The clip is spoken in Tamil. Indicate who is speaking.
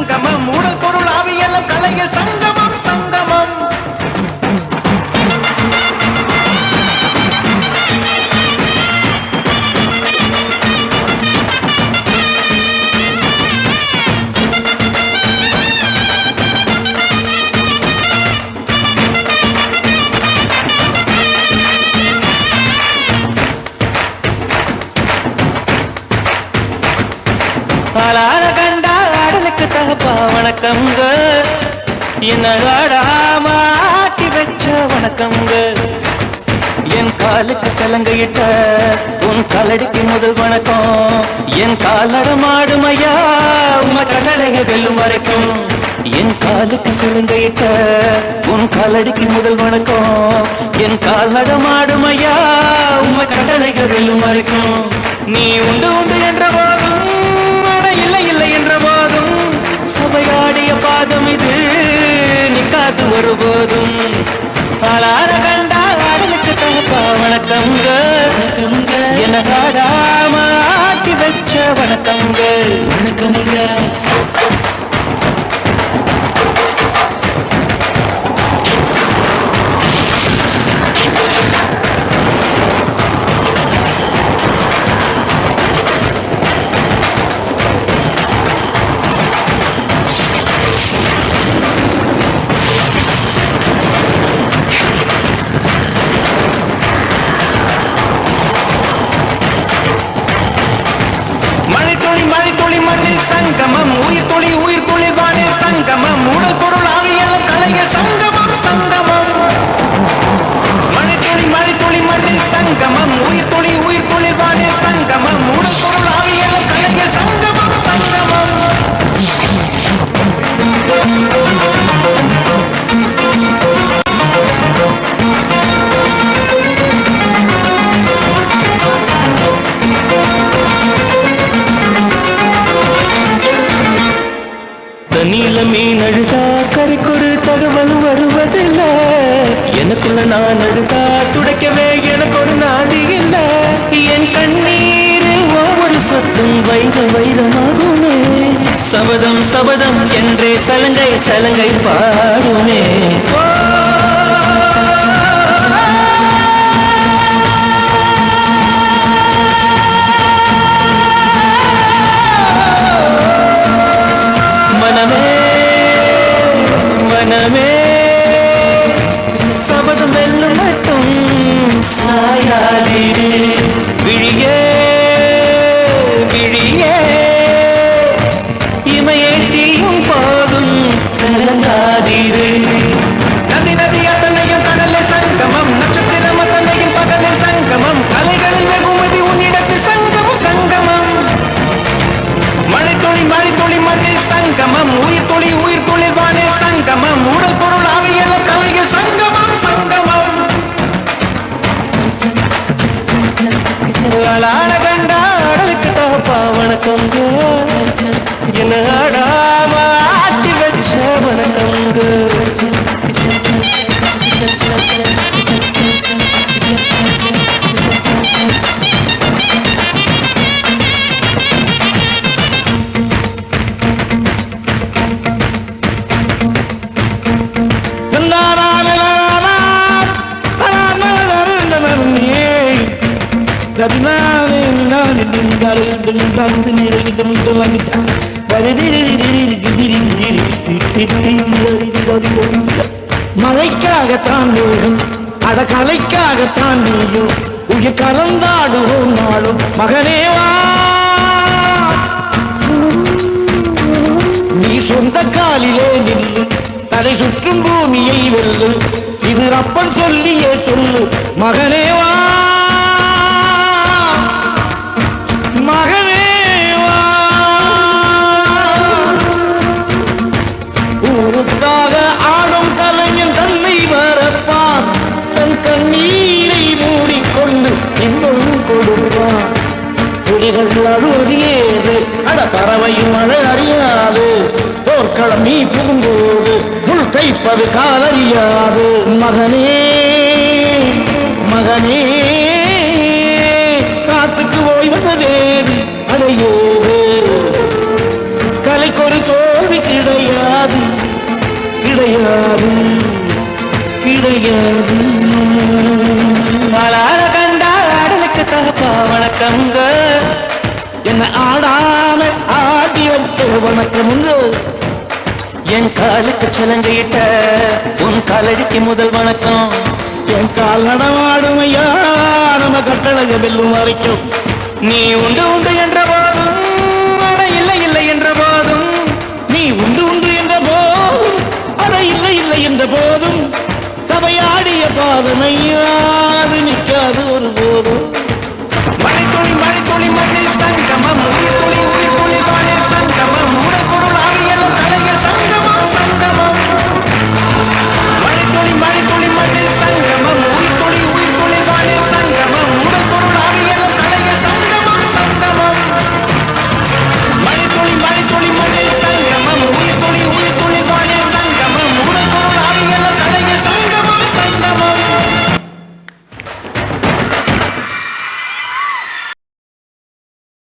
Speaker 1: சங்கமம் உடல் பொருள் ஆவியெல்லாம் கலைகள் சங்கமம் சங்கமம். ஆளான கண்டா ஆடலுக்கு தகப்பா வணக்கம்ங்க, என்ன ஆடாமாட்டி வச்ச வணக்கம்ங்க. என் காலுக்கு சலங்கையிட்ட உன் காலடிக்கு முதல் வணக்கம். என் காலடமாடும் ஐயா உம்ம கடலைய வெல்லும் வரைக்கும். என் காலுக்கு சலங்கையிட்ட உன் காலடிக்கு முதல் வணக்கம். என் காலடமாடும் ஐயா உம்ம கடலைய வெல்லும் வரைக்கும். நீ உண்டு உண்டு என்ற போதும் இல்லை இல்லை என்ற போதும் சபையாடிய பாதம் இது நிக்காது ஒருபோதும். ஆளார கண்டா ஆடலுக்கு தகப்பா வணக்கம்ங்க, என காடாம ஆட்டி வச்ச வணக்கம்ங்க வணக்கம்ங்க. சங்கமம் உயிர் துளி வானில் சங்கமம் உடல் பொருள் ஆவியெல்லாம் கலைகள் சங்கமம் சங்கமம். மழை துளி மண்ணில் சங்கமம் உயிர் துளி வானில் சங்கமம் உடல் பொருள் ஆவியெல்லாம் கலைகள் சங்கமம் சங்கமம். தண்ணியில மீன் அழுதா கரைக்கொரு தகவல் வருவதில்லை. எனக்குள்ள நான் அழுதா துடைக்கவே எனக்கு ஒரு நாதி இல்லை. என் கண்ணீர் ஒவ்வொரு சொத்தும் வைரமாகுமே. சபதம் சபதம் என்றே சலங்கை சலங்கை பாடுமே. மனமே சபதம் வெல்லும் மட்டும் சாயாதிரு. விழியே விழியே இமையை தீயும் போதும் கலங்காதிரு. நதி நதி அத்தனையும் கடலில் சங்கமம், நட்சத்திரம் அத்தனையும் பகலில் சங்கமம். கலைகளில் வெகுமதி உன்னிடத்தில் சங்கமம் சங்கமம். மழை துளி மண்ணில் சங்கமம் உயிர் துளி வானில் சங்கமம் உடல் பொருள் ஆவியெல்லாம் கலைகள் சங்கமம் சங்கமம். ஆளான கண்டா ஆடலுக்கு தகப்பா வணக்கம்ங்க, என்ன ஆடாம ஆட்டி வச்ச வணக்கம்ங்க. மழைக்காகத்தான் நீயும் அட கலைக்காகத்தான் நீயும் உயிர் கலந்தாடுவோம் நாளும் மகனேவா. நீ சொந்த காலிலே நில்லு, தலை சுற்றும் பூமியை வெல்லு. இது அப்பன் சொல்லியே சொல்லு மகனேவா மகனேவா. ஊருக்காக ஆடும் கலைஞன் தன்னை வரப்பான், தன் கண்ணீரை மூடிக்கொண்டு இன்னும் கொடுப்பான். புலிகள் அழுவது ஏது அட பறவையும் மழை அறியாது. போர்க்களம் நீ புகும்போது முள் தைப்பது காலறியாது. மகனே மகனே காத்துக்கு ஓய்வதேது அடையோது. கலைக்கொரு தோல்
Speaker 2: தோல்வி கிடையாது கிடையாது கிடையாது.
Speaker 1: ஆளால கண்டா ஆடலுக்கு தகப்பா வணக்கம்ங்க.
Speaker 2: என்ன ஆடாம ஆடி வச்ச வணக்கமுங்க.
Speaker 1: என் காலுக்கு சிலங்கையிட்ட உன் காலடிக்கு முதல் வணக்கம்.
Speaker 2: என் கால் நடமாடுமையா நம்ம கட்டழக வெல்லும் வரைக்கும்.
Speaker 1: நீ உண்டு உண்டு என்ற போதும் அட இல்லை இல்லை என்ற போதும்,
Speaker 2: நீ உண்டு உண்டு என்ற போதும் அட இல்லை இல்லை என்ற போதும், சபையாடிய பாதமையாது நிற்காது ஒரு போதும்.